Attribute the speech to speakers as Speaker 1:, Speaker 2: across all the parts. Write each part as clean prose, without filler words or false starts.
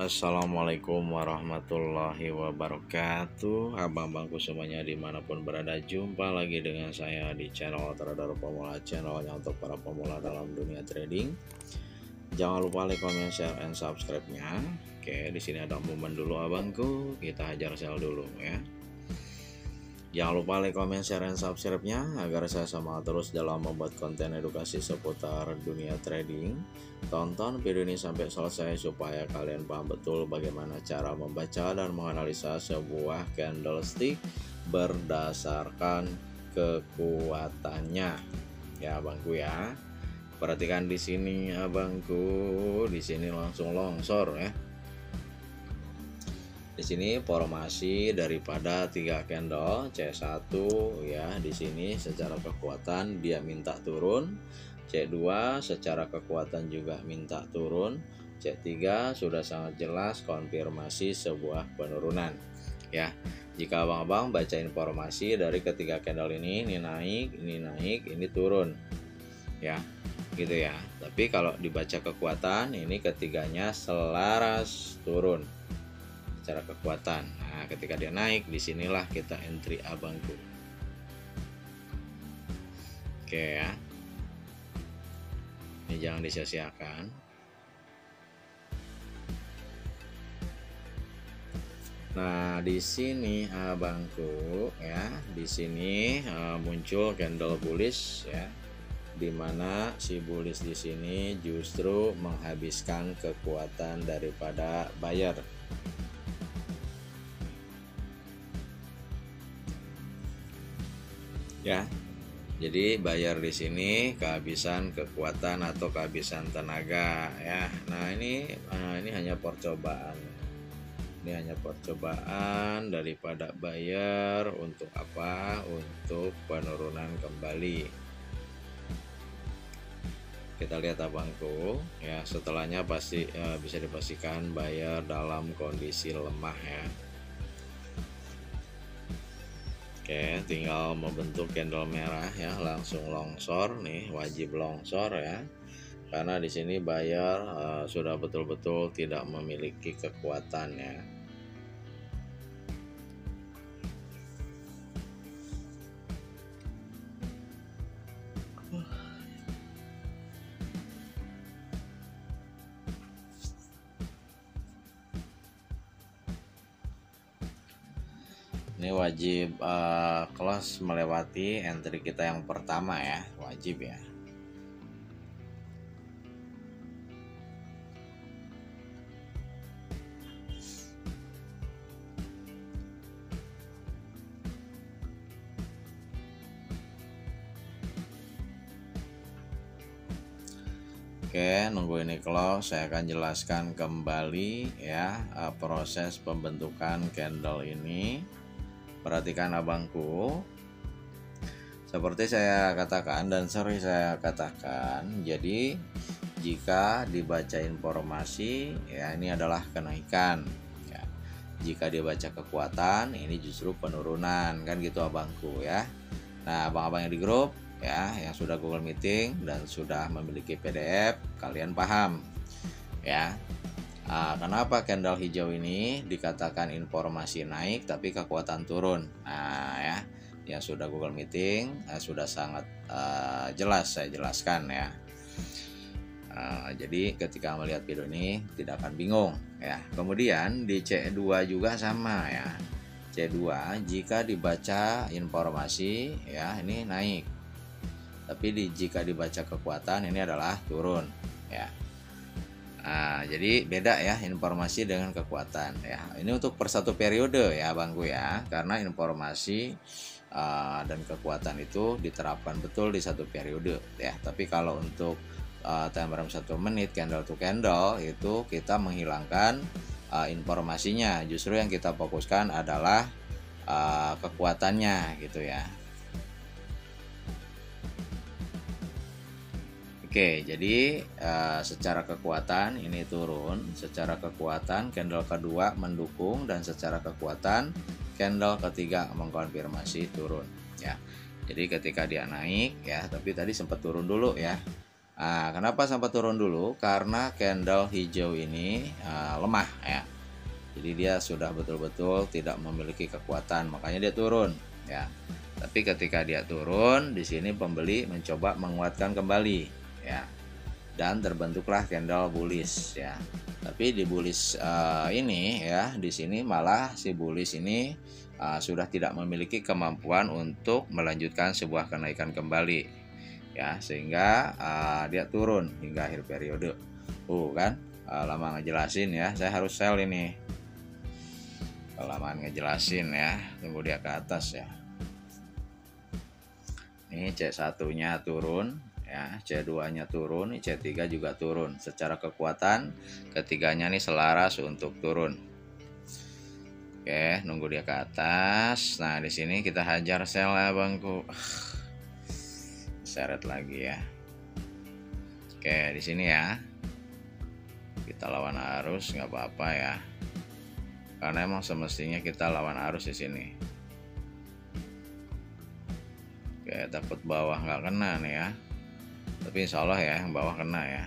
Speaker 1: Assalamualaikum warahmatullahi wabarakatuh. Abang-abangku semuanya dimanapun berada, jumpa lagi dengan saya di channel Trader Pemula, channelnya untuk para pemula dalam dunia trading. Jangan lupa like, comment, share, and subscribe-nya. Oke, di sini ada momen dulu abangku, kita hajar sel dulu ya. Jangan lupa like, comment, share, dan subscribe-nya agar saya semangat terus dalam membuat konten edukasi seputar dunia trading. Tonton video ini sampai selesai supaya kalian paham betul bagaimana cara membaca dan menganalisa sebuah candlestick berdasarkan kekuatannya. Ya abangku ya. Perhatikan di sini abangku, di sini langsung longsor ya. Di sini formasi daripada 3 candle C1 ya, di sini secara kekuatan dia minta turun. C2 secara kekuatan juga minta turun. C3 sudah sangat jelas konfirmasi sebuah penurunan ya. Jika abang-abang baca informasi dari ketiga candle ini naik, ini turun ya, gitu ya. Tapi kalau dibaca kekuatan, ini ketiganya selaras turun secara kekuatan. Nah, ketika dia naik, disinilah kita entry abangku. Oke ya, ini jangan disia-siakan. Nah, di sini abangku ya, di sini muncul candle bullish ya, dimana si bullish di sini justru menghabiskan kekuatan daripada buyer. Ya, jadi buyer di sini kehabisan kekuatan atau kehabisan tenaga ya. Nah ini hanya percobaan. Ini hanya percobaan daripada buyer untuk apa? Untuk penurunan kembali. Kita lihat abangku ya. Setelahnya pasti bisa dipastikan buyer dalam kondisi lemah ya. Oke, tinggal membentuk candle merah ya, langsung longsor nih, wajib longsor ya. Karena di sini buyer sudah betul-betul tidak memiliki kekuatan ya. Ini wajib close melewati entry kita yang pertama ya, wajib ya. Oke, nunggu ini close, saya akan jelaskan kembali ya proses pembentukan candle ini. Perhatikan abangku, seperti saya katakan dan sering saya katakan, jadi jika dibaca informasi ya ini adalah kenaikan ya. Jika dibaca kekuatan ini justru penurunan, kan gitu abangku ya. Nah abang-abang yang di grup ya, yang sudah Google Meeting dan sudah memiliki PDF, kalian paham ya. Kenapa candle hijau ini dikatakan informasi naik tapi kekuatan turun? Nah ya, yang sudah Google Meeting sudah sangat jelas saya jelaskan ya. Jadi ketika melihat video ini tidak akan bingung ya. Kemudian di C2 juga sama ya. C2 jika dibaca informasi ya ini naik, tapi jika dibaca kekuatan ini adalah turun ya. Nah, jadi beda ya informasi dengan kekuatan ya. Ini untuk per satu periode ya abangku ya, karena informasi dan kekuatan itu diterapkan betul di satu periode ya. Tapi kalau untuk time frame 1 menit candle to candle itu kita menghilangkan informasinya. Justru yang kita fokuskan adalah kekuatannya gitu ya. Oke, jadi secara kekuatan ini turun, secara kekuatan candle kedua mendukung, dan secara kekuatan candle ketiga mengkonfirmasi turun ya. Jadi ketika dia naik ya, tapi tadi sempat turun dulu ya. Nah, kenapa sampai turun dulu? Karena candle hijau ini lemah ya. Jadi dia sudah betul-betul tidak memiliki kekuatan, makanya dia turun ya. Tapi ketika dia turun, di sini pembeli mencoba menguatkan kembali ya. Dan terbentuklah candle bullish ya. Tapi di bullish ini ya, di sini malah si bullish ini sudah tidak memiliki kemampuan untuk melanjutkan sebuah kenaikan kembali ya, sehingga dia turun hingga akhir periode. Kan lama ngejelasin ya, saya harus sell ini. Kelamaan ngejelasin ya, tunggu dia ke atas ya. Ini C1 nya turun ya, C2 nya turun, C3 juga turun. Secara kekuatan ketiganya nih selaras untuk turun. Oke, nunggu dia ke atas. Nah, di sini kita hajar sell ya bangku. Seret lagi ya. Oke, di sini ya. Kita lawan arus nggak apa-apa ya. Karena emang semestinya kita lawan arus di sini. Oke, takut bawah nggak kena nih ya. Tapi insya Allah ya, yang bawah kena ya.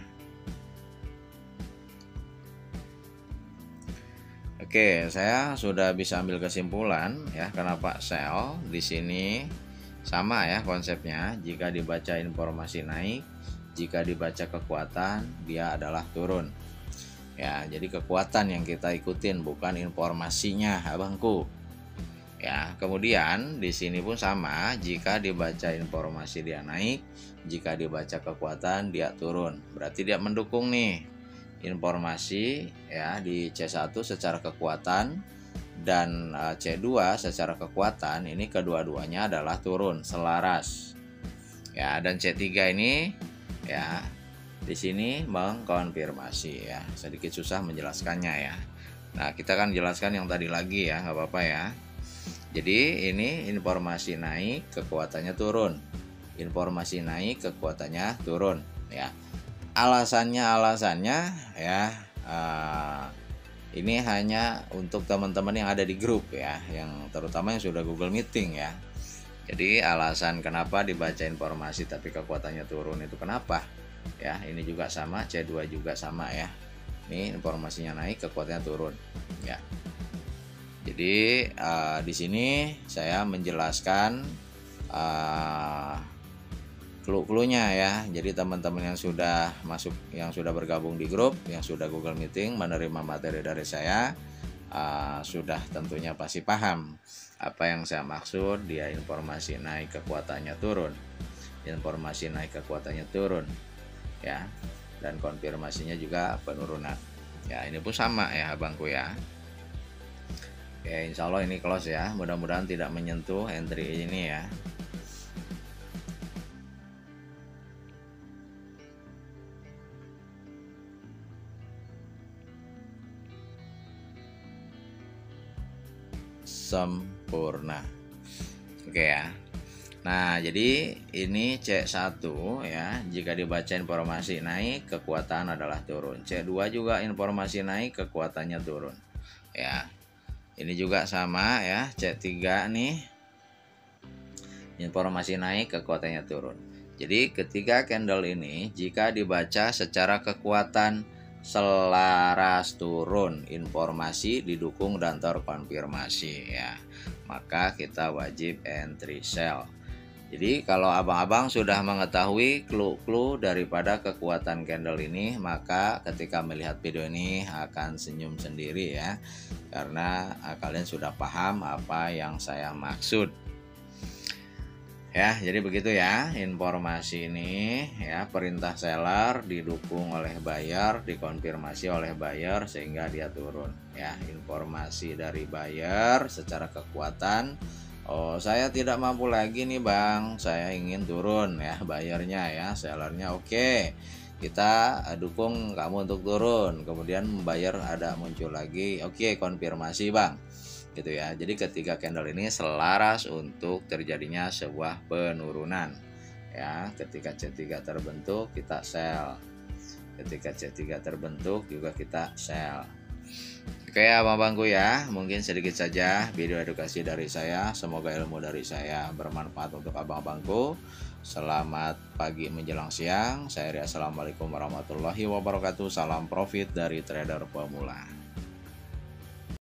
Speaker 1: Oke, saya sudah bisa ambil kesimpulan ya kenapa sell di sini sama ya konsepnya. Jika dibaca informasi naik, jika dibaca kekuatan, dia adalah turun. Ya, jadi kekuatan yang kita ikutin bukan informasinya, abangku. Ya, kemudian di sini pun sama, jika dibaca informasi dia naik, jika dibaca kekuatan dia turun. Berarti dia mendukung nih informasi ya di C1 secara kekuatan dan C2 secara kekuatan, ini kedua-duanya adalah turun selaras. Ya, dan C3 ini ya di sini mengkonfirmasi ya, sedikit susah menjelaskannya ya. Nah, kita kan jelaskan yang tadi lagi ya, nggak apa-apa ya. Jadi ini informasi naik, kekuatannya turun. Informasi naik, kekuatannya turun ya. Alasannya ya, ini hanya untuk teman-teman yang ada di grup ya, yang terutama yang sudah Google Meeting ya. Jadi alasan kenapa dibaca informasi tapi kekuatannya turun itu kenapa? Ya, ini juga sama, C2 juga sama ya. Ini informasinya naik, kekuatannya turun ya. Jadi di sini saya menjelaskan clue-cluenya ya. Jadi teman-teman yang sudah masuk, yang sudah bergabung di grup, yang sudah Google Meeting menerima materi dari saya, sudah tentunya pasti paham apa yang saya maksud. Dia informasi naik, kekuatannya turun. Informasi naik, kekuatannya turun ya, dan konfirmasinya juga penurunan ya. Ini pun sama ya abangku ya. Oke, insya Allah ini close ya, mudah-mudahan tidak menyentuh entry ini ya. Sempurna. Oke ya. Nah, jadi ini C1 ya, jika dibaca informasi naik, kekuatan adalah turun. C2 juga informasi naik, kekuatannya turun. Ya. Ini juga sama ya, C3 nih. Informasi naik, kekuatannya turun. Jadi ketiga candle ini jika dibaca secara kekuatan selaras turun, informasi didukung dan terkonfirmasi ya, maka kita wajib entry sell. Jadi kalau abang-abang sudah mengetahui clue-clue daripada kekuatan candle ini, maka ketika melihat video ini akan senyum sendiri ya, karena kalian sudah paham apa yang saya maksud. Ya, jadi begitu ya informasi ini ya, perintah seller didukung oleh buyer, dikonfirmasi oleh buyer sehingga dia turun ya. Informasi dari buyer secara kekuatan, oh saya tidak mampu lagi nih bang, saya ingin turun ya, bayarnya ya, sellernya oke, kita dukung kamu untuk turun. Kemudian buyer ada muncul lagi, oke konfirmasi bang gitu ya. Jadi ketiga candle ini selaras untuk terjadinya sebuah penurunan ya. Ketika C3 terbentuk kita sell, ketika C3 terbentuk juga kita sell. Oke abang-abangku ya, mungkin sedikit saja video edukasi dari saya. Semoga ilmu dari saya bermanfaat untuk abang-abangku. Selamat pagi menjelang siang. Saya Ria, assalamualaikum warahmatullahi wabarakatuh. Salam profit dari trader pemula.